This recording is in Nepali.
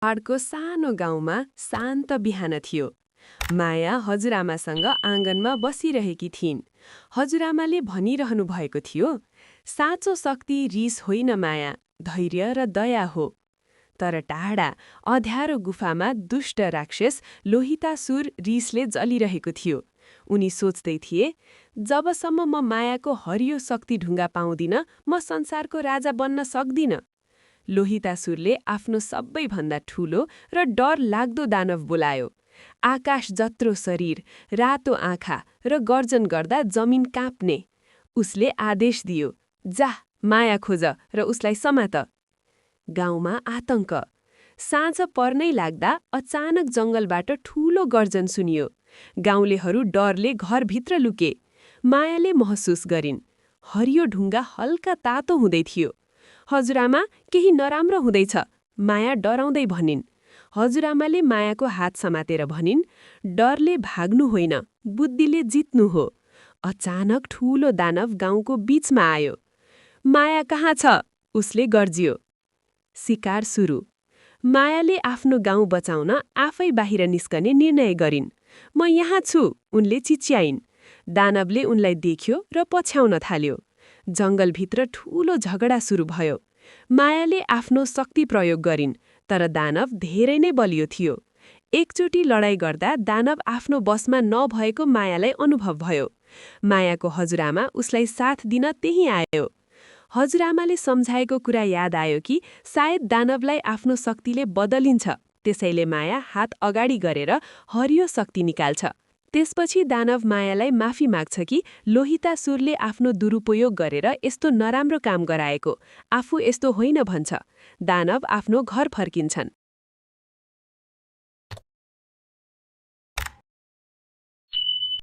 पहाडको सानो गाउँमा शान्त बिहान थियो। माया हजुरआमासँग आँगनमा बसिरहेकी थिइन्। हजुरआमाले भनिरहनु भएको थियो, साँचो शक्ति रिस होइन माया, धैर्य र दया हो। तर टाढा अँध्यारो गुफामा दुष्ट राक्षस लोहितासुर रिसले जलिरहेको थियो। उनी सोच्दै थिए, जबसम्म म मायाको हरियो शक्ति ढुङ्गा पाउँदिन, म संसारको राजा बन्न सक्दिन। लोहितासुरले आफ्नो सबैभन्दा ठूलो र डर लाग्दो दानव बोलायो। आकाश जत्रो शरीर, रातो आँखा र गर्जन गर्दा जमिन काँप्ने। उसले आदेश दियो, जा माया खोज र उसलाई समात। गाउँमा आतंक। साँझ पर्नै लाग्दा अचानक जङ्गलबाट ठूलो गर्जन सुनियो। गाउँलेहरू डरले घरभित्र लुके। मायाले महसुस गरिन्, हरियो ढुङ्गा हल्का तातो हुँदै थियो। हजुरआमा, केही नराम्रो हुँदैछ, माया डराउँदै भनिन्। हजुरआमाले मायाको हात समातेर भनिन्, डरले भाग्नु होइन, बुद्धिले जित्नु हो। अचानक ठूलो दानव गाउँको बीचमा आयो। माया कहाँ छ? उसले गर्जियो। शिकार सुरु। मायाले आफ्नो गाउँ बचाउन आफै बाहिर निस्कने निर्णय गरिन्। म यहाँ छु, उनले चिच्याइन्। दानवले उनलाई देख्यो र पछ्याउन थाल्यो। जङ्गलभित्र ठूलो झगडा सुरु भयो। मायाले आफ्नो शक्ति प्रयोग गरिन्, तर दानव धेरै नै बलियो थियो। एकचोटि लडाईँ गर्दा दानव आफ्नो बसमा नभएको मायालाई अनुभव भयो। मायाको हजुरआमा उसलाई साथ दिन त्यहीँ आयो। हजुरआमाले सम्झाएको कुरा याद आयो कि सायद दानवलाई आफ्नो शक्तिले बदलिन्छ, त्यसैले माया हात अगाडि गरेर हरियो शक्ति निकाल्छ। त्यसपछि दानव मायालाई माफी माग्छ कि लोहितासुरले आफ्नो दुरुपयोग गरेर यस्तो नराम्रो काम गराएको, आफू यस्तो होइन भन्छ। दानव आफ्नो घर फर्किन्छन्।